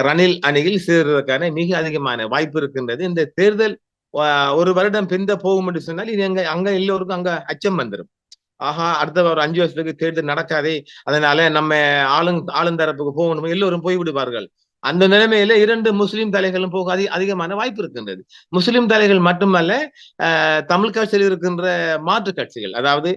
ரணில் அணியில் சேர்வதற்கான மிக அதிகமான வாய்ப்பு இருக்கின்றது. இந்த தேர்தல் ஒரு வருடம் பிந்த போகும் என்று சொன்னால் இது அங்க எல்லோருக்கும் அங்க அச்சம் வந்துடும். ஆஹா, அடுத்த ஒரு 5 வருஷத்துக்கு தேர்தல் நடக்காதே, அதனால நம்ம ஆளுந்தரப்புக்கு போகணும், எல்லோரும் போய்விடுவார்கள். அந்த நிலைமையில 2 முஸ்லிம் தலைகளும் போக அதிகமான வாய்ப்பு இருக்கின்றது. முஸ்லிம் தலைகள் மட்டுமல்ல, தமிழ் கட்சியில் இருக்கின்ற மாற்று கட்சிகள், அதாவது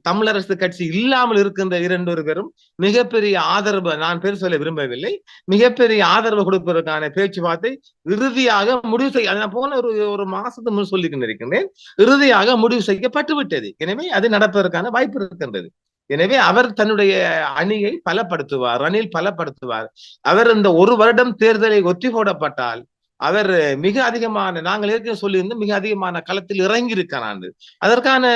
தமிழரசு கட்சி இல்லாமல் இருக்கின்ற 2 பேரும் மிகப்பெரிய ஆதரவு, நான் பேர் சொல்ல விரும்பவில்லை, மிகப்பெரிய ஆதரவு கொடுப்பதற்கான பேச்சுவார்த்தை இறுதியாக முடிவு செய்ய, நான் போன ஒரு மாசத்துக்கு முன் சொல்லி இருக்கின்றேன், இறுதியாக முடிவு செய்யப்பட்டு விட்டது. எனவே அது நடப்பதற்கான வாய்ப்பு இருக்கின்றது. எனவே அவர் தன்னுடைய அணியை பலப்படுத்துவார், ரணில் பலப்படுத்துவார். அவர் இந்த 1 வருடம் தேர்தலை ஒத்தி போடப்பட்டால் அவர் மிக அதிகமான, நாங்கள் ஏற்கனவே சொல்லியிருந்தோம், மிக அதிகமான களத்தில் இறங்கி இருக்கிறார். அதற்கான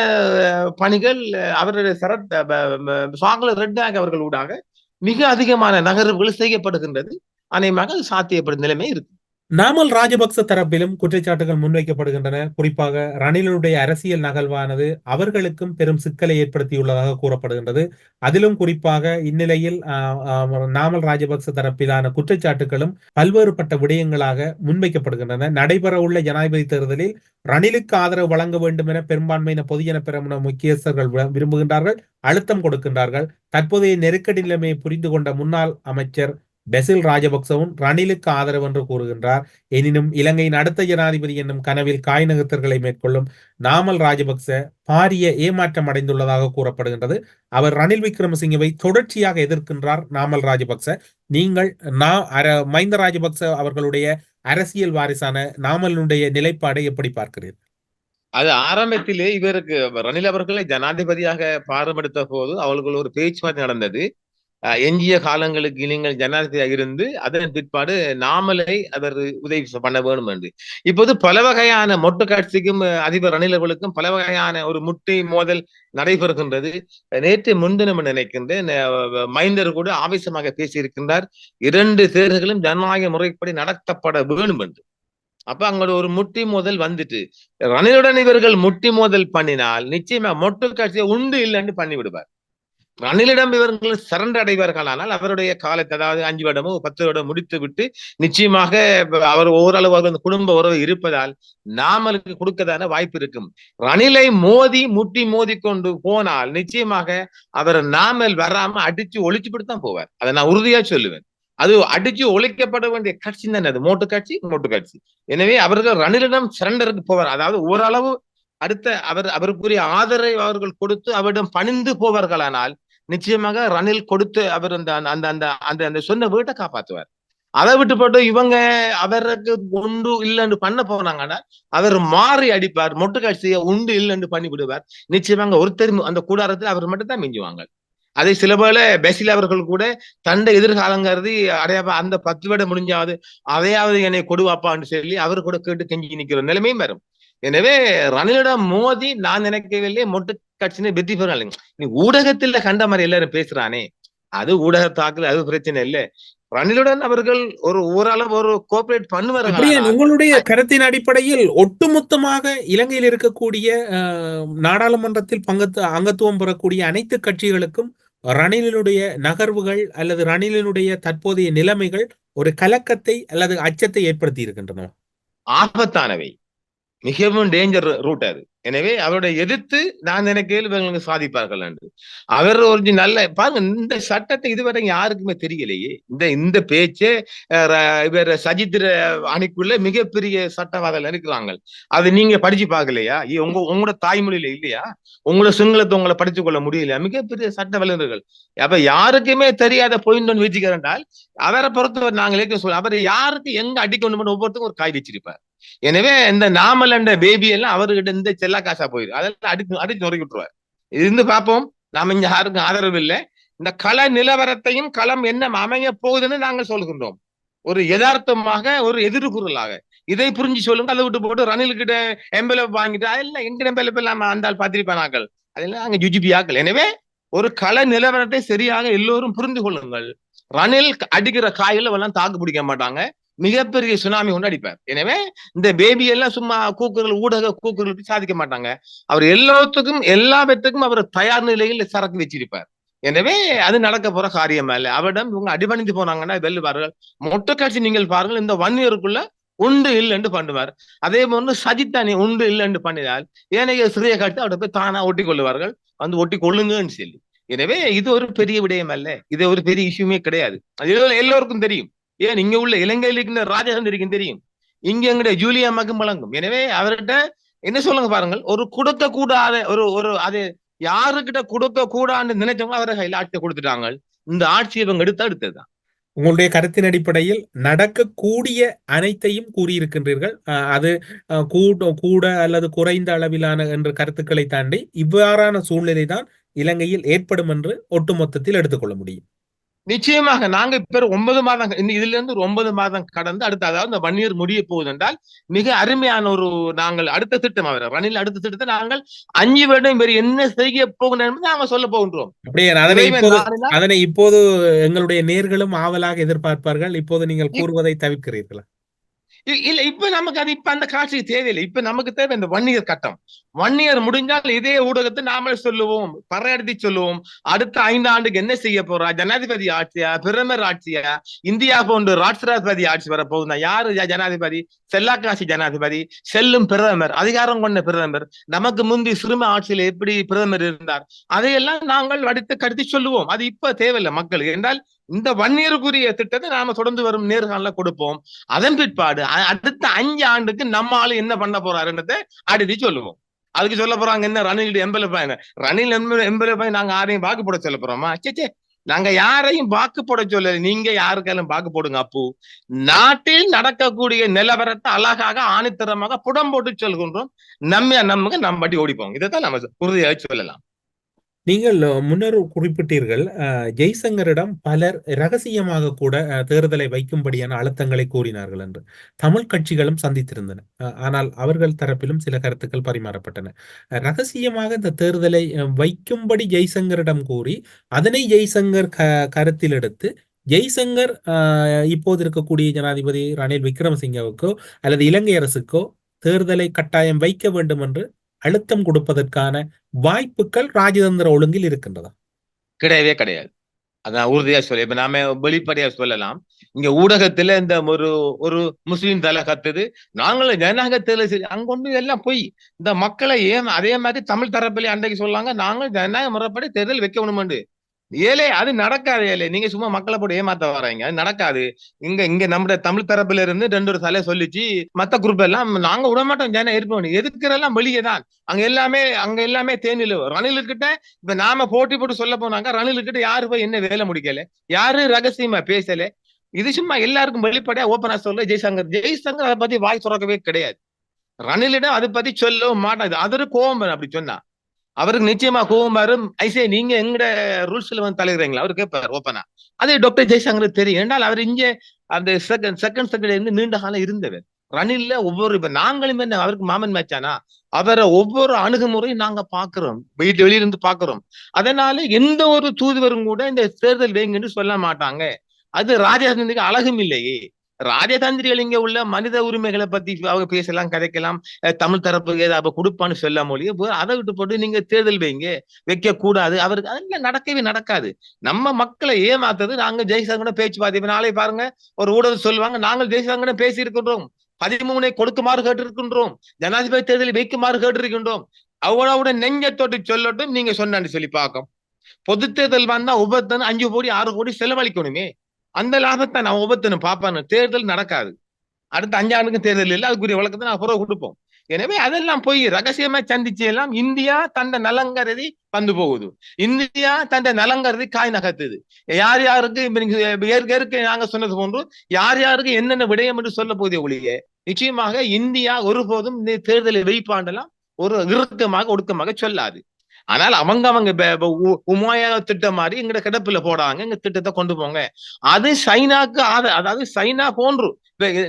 பணிகள் அவருடைய ரெட் பேங்க் அவர்கள் ஊடாக மிக அதிகமான நகர்வுகள் செய்யப்படுகின்றது. அநேகமாக சாத்தியப்படும் நிலைமை இருக்கு. நாமல் ராஜபக்ச தரப்பிலும் குற்றச்சாட்டுகள் முன்வைக்கப்படுகின்றன. குறிப்பாக ரணிலுடைய அரசியல் நகர்வானது அவர்களுக்கும் பெரும் சிக்கலை ஏற்படுத்தியுள்ளதாக கூறப்படுகின்றது. அதிலும் குறிப்பாக இந்நிலையில் நாமல் ராஜபக்ச தரப்பிலான குற்றச்சாட்டுகளும் பல்வேறுபட்ட விடயங்களாக முன்வைக்கப்படுகின்றன. நடைபெற உள்ள ஜனாதிபதி தேர்தலில் ரணிலுக்கு ஆதரவு வழங்க வேண்டும் என பெரும்பான்மையின பொதுஜன பெரமுன முக்கியஸ்தர்கள் விரும்புகின்றார்கள், அழுத்தம் கொடுக்கின்றார்கள். தற்போதைய நெருக்கடி நிலைமையை புரிந்து கொண்ட முன்னாள் அமைச்சர் பெசில் ராஜபக்சவும் ரணிலுக்கு ஆதரவு என்று கூறுகின்றார். எனினும் இலங்கையின் அடுத்த ஜனாதிபதி என்னும் கனவில் காய் நகர்த்தல்களை மேற்கொள்ளும் நாமல் ராஜபக்ச பாரிய ஏமாற்றம் அடைந்துள்ளதாக கூறப்படுகின்றது. அவர் ரணில் விக்ரமசிங்கவை தொடர்ச்சியாக எதிர்க்கின்றார். நாமல் ராஜபக்ச, நீங்கள் மஹிந்த ராஜபக்ச அவர்களுடைய அரசியல் வாரிசான நாமலுடைய நிலைப்பாடை எப்படி பார்க்கிறீர்கள்? அது ஆரம்பத்திலே இவருக்கு ரணில் அவர்களை ஜனாதிபதியாக பாரம்படுத்த போது அவர்கள் ஒரு பேச்சுவார்த்தை நடந்தது. எஞ்சிய காலங்களுக்கு நீங்கள் ஜனாதிபதியாக இருந்து அதன் பிற்பாடு நாமலை அவர் உதவி பண்ண வேணும் என்று. இப்போது பல வகையான மொட்டு கட்சிக்கும் அதிபர் ரணில் அவர்களுக்கும் பல வகையான ஒரு முட்டை மோதல் நடைபெறுகின்றது. நேற்று முன்தினம் நினைக்கின்றேன், மைந்தர் கூட ஆவேசமாக பேசியிருக்கின்றார், 2 தேர்தல்களும் ஜனநாயக முறைப்படி நடத்தப்பட வேணும் என்று. அப்ப அங்க ஒரு முட்டி மோதல் வந்துட்டு, ரணிலுடன் இவர்கள் முட்டி மோதல் பண்ணினால் நிச்சயமா மொட்டு கட்சியை உண்டு இல்லைன்னு பண்ணி விடுவார். ரணிலிடம் இவர்கள் சரண்டர் அடைவார்கள். ஆனால் அவருடைய காலத்தை, அதாவது 5 வருடமோ 10 வருடம் முடித்து விட்டு நிச்சயமாக அவர் ஓரளவு அந்த குடும்ப உறவு இருப்பதால் நாமலுக்கு கொடுக்கதான வாய்ப்பு இருக்கும். ரணிலை முட்டி மோதி கொண்டு போனால் நிச்சயமாக அவர் நாமல் வராம அடிச்சு ஒழிச்சுட்டு தான் போவார். அதை நான் உறுதியா சொல்லுவேன். அது அடிச்சு ஒழிக்கப்பட வேண்டிய கட்சி தானே அது, மோட்டு கட்சி. எனவே அவர்கள் ரணிலிடம் சரண்டருக்கு போவார். அதாவது ஓரளவு அடுத்த அவருக்குரிய ஆதரவை அவர்கள் கொடுத்து அவரிடம் பணிந்து போவார்களானால் நிச்சயமாக ரணில் கொடுத்து அவர் அந்த சொன்ன வீட்டை காப்பாற்றுவார். அதை விட்டு போட்டு இவங்க அவருக்கு உண்டு இல்லைன்னு பண்ண போனாங்கன்னா அவர் மாறி அடிப்பார், மொட்டு கட்சியை உண்டு இல்லைன்னு பண்ணி விடுவார். நிச்சயமாக ஒருத்தர் அந்த கூடாரத்தில் அவர் மட்டும் தான் மிஞ்சுவாங்க. அதை சில போல பெசில் அவர்கள் கூட தண்டை எதிர்காலங்கிறது அடையாப்பா, அந்த 10 வருடம் முடிஞ்சாவது அதையாவது என்னை கொடுவாப்பான்னு சொல்லி அவர் கூட கேட்டு கெஞ்சி நிற்கிற நிலைமையும் வரும். எனவே ரணிலிடம் மோதி நான் நினைக்கவில்லை மொட்டு கட்சியை வெற்றி பெறாங்க. நீ ஊடகத்துல கண்ட மாதிரி எல்லாரும் பேசுறானே, அது ஊடக தாக்கல், அது பிரச்சனை இல்லை. ரணிலுடன் அவர்கள் ஓரளவு ஒரு கோஆபரேட் பண்ணுவார்கள். உங்களுடைய கருத்தின் அடிப்படையில் ஒட்டுமொத்தமாக இலங்கையில் இருக்கக்கூடிய நாடாளுமன்றத்தில் அங்கத்துவம் பெறக்கூடிய அனைத்து கட்சிகளுக்கும் ரணிலினுடைய நகர்வுகள் அல்லது ரணிலினுடைய தற்போதைய நிலைமைகள் ஒரு கலக்கத்தை அல்லது அச்சத்தை ஏற்படுத்தி இருக்கின்றன. ஆபத்தானவை, மிகவும் டேஞ்சர் ரூட் அது. எனவே அவருடைய எதிர்த்து நான் நினைக்கையில் இவங்களுக்கு சாதிப்பார்கள் என்று. அவர் ஒரு நல்ல பாருங்க, இந்த சட்டத்தை இதுவரை யாருக்குமே தெரியலையே. இந்த பேச்சே இவர் சஜித்திர அணிக்குள்ள மிகப்பெரிய சட்டவாதிகள் இருக்கிறாங்க. அது நீங்க படிச்சு பார்க்கலையா? உங்களோட தாய்மொழியில இல்லையா? உங்களோட சிங்களத்தை உங்களை படிச்சு கொள்ள முடியலையா? மிகப்பெரிய சட்ட வல்லுநர்கள். அப்ப யாருக்குமே தெரியாத பொயிண்ட் வச்சுக்கிறேன்டால் அவரை பொறுத்தவர் நாங்களே சொல்ல, அவர் யாருக்கு எங்க அடிக்கணும் ஒவ்வொருத்தரும் ஒரு காய் வச்சிருப்பார். எனவே இந்த நாமல் என்ற பேபி எல்லாம் அவர்கிட்ட இந்த செல்லா காசா போயிடும். அதெல்லாம் அடிச்சு நொறுக்கி விட்டுருவார். இருந்து பார்ப்போம். நாம இங்க யாருக்கும் ஆதரவு இல்லை. இந்த கள நிலவரத்தையும் களம் என்ன அமைய போகுதுன்னு நாங்கள் சொல்கின்றோம், ஒரு யதார்த்தமாக, ஒரு எதிர்குறலாக. இதை புரிஞ்சு சொல்லுங்க. அதை விட்டு போட்டு ரணில் கிட்ட எம்பெலப் வாங்கிட்டு அதெல்லாம் எங்க எம்பெலப் எல்லாம் அந்தால் பார்த்திருப்பானாக்கள், அதெல்லாம் அங்க ஜுஜிபியாக்கள். எனவே ஒரு கள நிலவரத்தை சரியாக எல்லோரும் புரிந்து கொள்ளுங்கள். ரணில் அடிக்கிற காய்கள் எல்லாம் தாக்கு பிடிக்க மாட்டாங்க, மிகப்பெரிய சுனாமி கொண்டு அடிப்பார். எனவே இந்த பேபி எல்லாம் சும்மா கூக்குகள், ஊடக கூக்குகள் சாதிக்க மாட்டாங்க. அவர் எல்லாத்துக்கும் அவர் தயார் நிலையில் சரக்கு வச்சிருப்பார். எனவே அது நடக்க போற காரியம் அல்ல. அவரிடம் இவங்க அடிபணிந்து போனாங்கன்னா வெல்லுவார்கள். மொட்டு கட்சி நீங்கள் பாருங்கள், இந்த 1 இயருக்குள்ள உண்டு இல்லைன்னு பண்ணுவார். அதே போன்று சஜித்தானி உண்டு இல்லைன்னு பண்ணினால் ஏனைய சிறிய கட்சி அவரை போய் தானா ஒட்டி கொள்ளுவார்கள், வந்து ஒட்டி கொள்ளுங்கன்னு சொல்லி. எனவே இது ஒரு பெரிய விடயம் அல்ல, இது ஒரு பெரிய இஷ்யூமே கிடையாது. அது எல்லோருக்கும் தெரியும். ஏன் இங்க உள்ள இலங்கையில் இருக்கின்ற ராஜதந்திரிக்கும் தெரியும், இங்க எங்களுடைய ஜூலியா அம்மாக்கும் வழங்கும். எனவே அவர்கிட்ட என்ன சொல்லுங்க பாருங்கள், ஒரு கொடுக்க கூடாத ஒரு ஒரு அது யாருக்கிட்ட கொடுக்க கூடாதுன்னு நினைச்சவங்க அவரை கையில் ஆட்சியை கொடுத்துட்டாங்க. இந்த ஆட்சி இவங்க எடுத்ததுதான். உங்களுடைய கருத்தின் அடிப்படையில் நடக்கக்கூடிய அனைத்தையும் கூறியிருக்கின்றீர்கள். அது கூட அல்லது குறைந்த அளவிலான என்ற கருத்துக்களை தாண்டி இவ்வாறான சூழ்நிலை தான் இலங்கையில் ஏற்படும் என்று ஒட்டுமொத்தத்தில் எடுத்துக்கொள்ள முடியும். நிச்சயமாக நாங்க இப்ப 9 மாதம் இதுல இருந்து ஒரு 9 மாதம் கடந்து அடுத்த, அதாவது இந்த 1 இயர் முடிய போகுது என்றால் மிக அருமையான ஒரு நாங்கள் அடுத்த திட்டம் அவர் ரணில் அடுத்த திட்டத்தை நாங்கள் 5 வருடம் வேறு என்ன செய்ய போகிறோம் என்பதை நாங்கள் சொல்ல போகின்றோம். அப்படியே அதனை இப்போது எங்களுடைய நேர்களும் ஆவலாக எதிர்பார்ப்பார்கள். இப்போது நீங்கள் கூறுவதை தவிர்க்கிறீர்களா? இல்ல, இப்ப நமக்கு அது இப்ப அந்த காட்சி தேவையில்லை. இப்ப நமக்கு தேவை இந்த 1 இயர் கட்டம். 1 இயர் முடிஞ்சால் இதே ஊடகத்தை நாமளே சொல்லுவோம், பறையடித்து சொல்லுவோம். அடுத்த 5 ஆண்டுக்கு என்ன செய்ய போறா, ஜனாதிபதி ஆட்சியா, பிரதமர் ஆட்சியா, இந்தியா போன்று ராஷ்டிராதிபதி ஆட்சி வரப்போகுதா, யாரு ஜனாதிபதி, செல்லாக்காசி ஜனாதிபதி, செல்லும் பிரதமர், அதிகாரம் கொண்ட பிரதமர், நமக்கு முந்தி சிறும ஆட்சியில் எப்படி பிரதமர் இருந்தார், அதையெல்லாம் நாங்கள் அடுத்து கருத்து சொல்லுவோம். அது இப்ப தேவையில்லை மக்களுக்கு. என்றால் இந்த 1 இயருக்குரிய திட்டத்தை நாம தொடர்ந்து வரும் நேர்காணல கொடுப்போம். அதன் பிற்பாடு அடுத்த 5 ஆண்டுக்கு நம்ம ஆளு என்ன பண்ண போறாருன்றதை அடுத்து சொல்லுவோம். அதுக்கு சொல்ல போறாங்க என்ன, ரணில் எம்பலப்பாய், ரணில் எம்பலப்பாய் நாங்க யாரையும் வாக்கு போட சொல்ல போறோமா? சே, நாங்க யாரையும் வாக்கு போட சொல்ல, நீங்க யாருக்காலும் வாக்கு போடுங்க. அப்போ நாட்டில் நடக்கக்கூடிய நிலவரத்தை அழகாக ஆணித்தரமாக புடம் போட்டு சொல்கின்றோம். நம்ம பட்டி ஓடிப்போம். இதைத்தான் நம்ம உறுதியாக சொல்லலாம். நீங்கள் முன்னர் குறிப்பிட்டீர்கள், ஜெய்சங்கரிடம் பலர் ரகசியமாக கூட தேர்தலை வைக்கும்படியான அழுத்தங்களை கூறினார்கள் என்று. தமிழ் கட்சிகளும் சந்தித்திருந்தன. ஆனால் அவர்கள் தரப்பிலும் சில கருத்துக்கள் பரிமாறப்பட்டன. ரகசியமாக இந்த தேர்தலை வைக்கும்படி ஜெய்சங்கரிடம் கூறி அதனை ஜெய்சங்கர் கருத்தில் எடுத்து ஜெய்சங்கர் இப்போது இருக்கக்கூடிய ஜனாதிபதி ரணில் விக்ரமசிங்கவுக்கோ அல்லது இலங்கை அரசுக்கோ தேர்தலை கட்டாயம் வைக்க வேண்டும் என்று அழுத்தம் கொடுப்பதற்கான வாய்ப்புகள் ராஜதந்திர ஒழுங்கில் இருக்கின்றதா? கிடையவே கிடையாது. அதான் உறுதியா சொல்ல, இப்ப நாம வெளிப்படையா சொல்லலாம். இங்க ஊடகத்துல இந்த ஒரு முஸ்லீம் தலை கத்துது, நாங்களும் ஜனநாயக தேர்தல் அங்க ஒண்ணு எல்லாம் போய் இந்த மக்களை அதே மாதிரி தமிழ் தரப்பிலே அன்றைக்கு சொல்லாங்க, நாங்கள் ஜனநாயக முறைப்படி தேர்தல் வைக்கணும்னு. ஏலே அது நடக்காது. ஏலே நீங்க சும்மா மக்களை போட்டு ஏமாத்த வர்றீங்க, அது நடக்காது. இங்க நம்முடைய தமிழ் தரப்புல இருந்து 2 தலை சொல்லிச்சு, மத்த குரூப் எல்லாம் நாங்க விட மாட்டோம், ஜன இருப்போம், எதுக்குறெல்லாம் வெளியே தான். அங்க எல்லாமே தேனில ரணிலுக்கிட்ட இப்ப நாம போட்டி போட்டு சொல்ல போனாங்க, ரணிலுக்கிட்ட யாரு போய் என்ன வேலை முடிக்கல, யாரு ரகசியமா பேசல. இது சும்மா எல்லாருக்கும் வெளிப்படையா ஓப்பனா சொல்ல ஜெய்சங்கர் அதை பத்தி வாய் துறக்கவே கிடையாது. ரணிலிடம் அதை பத்தி சொல்லவும் மாட்டாது. அது கோபம் அப்படி சொன்னா அவருக்கு நிச்சயமா கோபம் வரும். ஐசே நீங்க எங்கட ரூல்ஸ்ல வந்து தலைகிறீங்களா அவர் கேட்பார் ஓப்பனா. அது டாக்டர் ஜெய்சங்கருக்கு தெரியும். என்றால் அவர் இங்கே அந்த செகண்ட் இருந்து நீண்ட காலம் இருந்தவர். ரணில்ல இப்ப நாங்களும் என்ன அவருக்கு மாமன் மேச்சானா, அவரை ஒவ்வொரு அணுகுமுறையும் நாங்க பாக்குறோம், வெளியிலிருந்து பாக்குறோம். அதனால எந்த ஒரு தூதுவரும் கூட இந்த தேர்தல் வைங்கன்னு சொல்ல மாட்டாங்க. அது ராஜதந்திரிக்கு அழகும் இல்லையே. ராஜதந்திரிகள் இங்க உள்ள மனித உரிமைகளை பத்தி அவங்க பேசலாம், கதைக்கலாம், தமிழ் தரப்பு ஏதாவது கொடுப்பான்னு சொல்ல மொழியும் அதை விட்டு போட்டு நீங்க தேர்தல் வைக்க கூடாது. அவருக்கு அதெல்லாம் நடக்கவே நடக்காது. நம்ம மக்களை ஏமாத்தது. நாங்க ஜெய்சங்கட பேச்சுவார்த்தை நாளை பாருங்க, ஒரு ஊடகம் சொல்லுவாங்க, நாங்கள் ஜெய்சங்கட பேசி இருக்கின்றோம், 13 கொடுக்குமாறு கேட்டிருக்கின்றோம், ஜனாதிபதி தேர்தலில் வைக்குமாறு கேட்டிருக்கின்றோம். அவ்வளவுட நெஞ்ச தொட்டு சொல்லட்டும், நீங்க சொன்னான்னு சொல்லி பார்க்கும். பொது தேர்தல் வந்தா ஒவ்வொருத்தனும் 5 கோடி 6 கோடி செலவழிக்கணுமே. அந்த லாபத்தை நான் ஒவ்வொருத்தனும் பார்ப்பானு. தேர்தல் நடக்காது. அடுத்த 5 ஆண்டுக்கும் தேர்தல் இல்லை. அதுக்குரிய வழக்கத்தை நான் புறவு கொடுப்போம். எனவே அதெல்லாம் போய் ரகசியமா சந்திச்சு எல்லாம் இந்தியா தன்னை நலங்கருதி வந்து போகுது. இந்தியா தன்னை நலங்கருதி காய் நகர்த்துது. யார் யாருக்கு நாங்க சொன்னது போன்று யார் யாருக்கு என்னென்ன விடயம் என்று சொல்ல போதே ஒழிய நிச்சயமாக இந்தியா ஒருபோதும் இந்த தேர்தலை வைப்பாண்டெல்லாம் ஒரு இறுக்கமாக ஒடுக்கமாக சொல்லாது. ஆனால் அவங்க உமாயா திட்டம் மாதிரி எங்க கிடப்புல போடாங்க, எங்க திட்டத்தை கொண்டு போங்க. அது சைனாக்கு அதாவது சைனா போன்று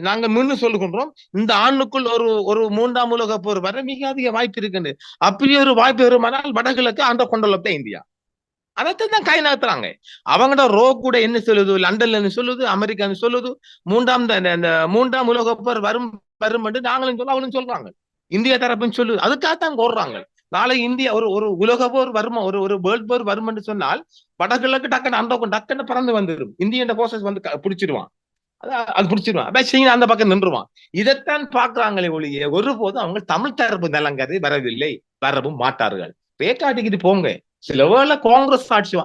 நாங்க மீண்டும் சொல்லுகின்றோம், இந்த ஆண்டுக்குள் ஒரு 3ஆம் உலக போர் வர மிக அதிக வாய்ப்பு இருக்குன்னு. அப்படி ஒரு வாய்ப்பு வருமானால் வடகிழக்கு அந்த கொண்டலத்தை இந்தியா அதைத்தான் கை நகர்த்துறாங்க. அவங்களோட கூட என்ன சொல்லுது, லண்டன்ல சொல்லுது, அமெரிக்கான்னு சொல்லுது, 3ஆம் உலக போர் வரும் என்று நாங்களும் சொல்ல அவங்களும் சொல்றாங்க, இந்திய தரப்புன்னு சொல்லுது. அதுக்காகத்தான் ஓடுறாங்க. நாளை இந்தியா ஒரு உலக போர் வருமா, ஒரு வேர்ல்ட் போர் வரும் என்று சொன்னால் வடகிழக்கு டக்குன்னு பறந்து வந்துடும். இந்தியன் போர்சஸ் வந்து பிடிச்சிருவான், அது பிடிச்சிருவான். சீனா அந்த பக்கம் நின்றுவான். இதைத்தான் பாக்குறாங்களே ஒழிய ஒருபோதும் அவங்க தமிழ் தரப்பு நிலங்கரை வரவில்லை, வரவும் மாட்டார்கள். பேக்காட்டிக்கிட்டு போங்க. சில வேளை காங்கிரஸ் ஆட்சி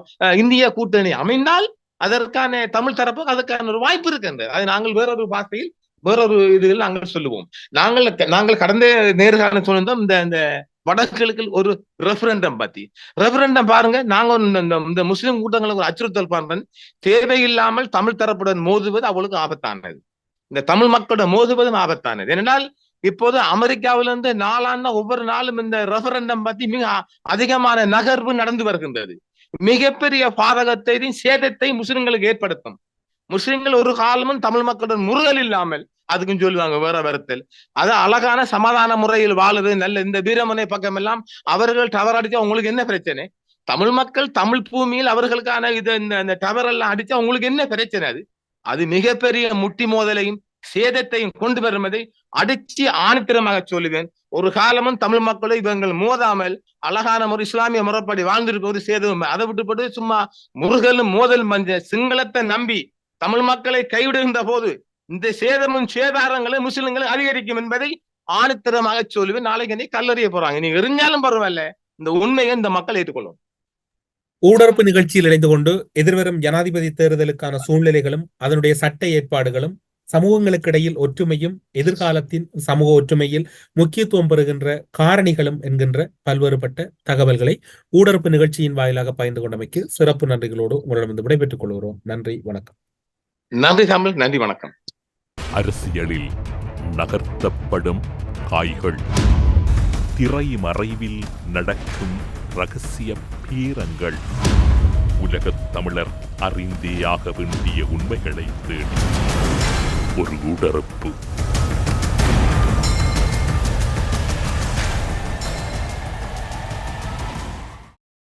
இந்திய கூட்டணி அமைந்தால் அதற்கான தமிழ் தரப்பு அதற்கான ஒரு வாய்ப்பு இருக்கின்றது. அதை நாங்கள் வேறொரு பாஷையில் வேறொரு இதில் நாங்கள் சொல்லுவோம். நாங்கள் கடந்த நேர்காணல் சொன்னோம் இந்த வடகிழக்கில் ஒரு ரெஃபரண்டம் பத்தி. ரெஃபரண்டம் பாருங்க, நாங்க இந்த முஸ்லிம் கூட்டங்களுக்கு ஒரு அச்சுறுத்தல் பண்றேன். தேவையில்லாமல் தமிழ் தரப்புடன் மோதுவது அவளுக்கு ஆபத்தானது. இந்த தமிழ் மக்களுடன் மோதுவதும் ஆபத்தானது. ஏனென்றால் இப்போது அமெரிக்காவிலிருந்து நாளான ஒவ்வொரு நாளும் இந்த ரெஃபரண்டம் பத்தி மிக அதிகமான நகர்வு நடந்து வருகின்றது. மிகப்பெரிய பாதகத்தையும் சேதத்தை முஸ்லிம்களுக்கு ஏற்படுத்தும். முஸ்லிம்கள் ஒரு காலமும் தமிழ் மக்களுடன் முருகல் இல்லாமல் அதுக்கும் சொல்லுவாங்க வேற வருத்தல். அது அழகான சமாதான முறையில் வாழுது நல்ல. இந்த வீரமனை பக்கம் எல்லாம் அவர்கள் டவர் அடிச்சா உங்களுக்கு என்ன பிரச்சனை? தமிழ் மக்கள் தமிழ் பூமியில் அவர்களுக்கான இது இந்த டவர் எல்லாம் அடிச்சா உங்களுக்கு என்ன பிரச்சனை? அது மிகப்பெரிய முட்டி மோதலையும் சேதத்தையும் கொண்டு வருவதை அடிச்சு ஆணித்தரமாக சொல்லுவேன். ஒரு காலமும் தமிழ் மக்களை இவங்கள் மோதாமல் அழகான ஒரு இஸ்லாமிய முறைப்படி வாழ்ந்திருக்க ஒரு சேதம். அதை விட்டுப்பட்டு சும்மா முருகலும் மோதல் மஞ்ச சிங்களத்தை நம்பி தமிழ் மக்களை கைவிடுகின்ற போது இந்த சேதமும் சேதாரங்களும் முஸ்லிம்களை அதிகரிக்கும் என்பதை ஆணித்தரமாக சொல்லுவேன். நாளைக்கு நீ கல்லறிய போறாங்க, நீங்க எரிஞ்சாலும் பரவாயில்ல, இந்த உண்மையை இந்த மக்கள் ஏற்றுக்கொள்ளும். ஊடரப்பு நிகழ்ச்சியில் இணைந்து கொண்டு எதிர்வரும் ஜனாதிபதி தேர்தலுக்கான சூழ்நிலைகளும் அதனுடைய சட்ட ஏற்பாடுகளும் சமூகங்களுக்கு இடையில் ஒற்றுமையும் எதிர்காலத்தின் சமூக ஒற்றுமையில் முக்கியத்துவம் பெறுகின்ற காரணிகளும் என்கின்ற பல்வேறுபட்ட தகவல்களை ஊடரப்பு நிகழ்ச்சியின் வாயிலாக பகிர்ந்து கொண்டமைக்கு சிறப்பு நன்றிகளோடு உங்களிடமிருந்து விடைபெற்றுக் கொள்கிறோம். நன்றி, வணக்கம். நன்றி தமிழ், நன்றி, வணக்கம். அரசியலில் நகர்த்தப்படும் காய்கள், திரைமறைவில் நடக்கும் ரகசிய பீரங்கள், உலகத் தமிழர் அறிந்தேயாக வேண்டிய உண்மைகளை தேடி ஒரு ஊடரப்பு.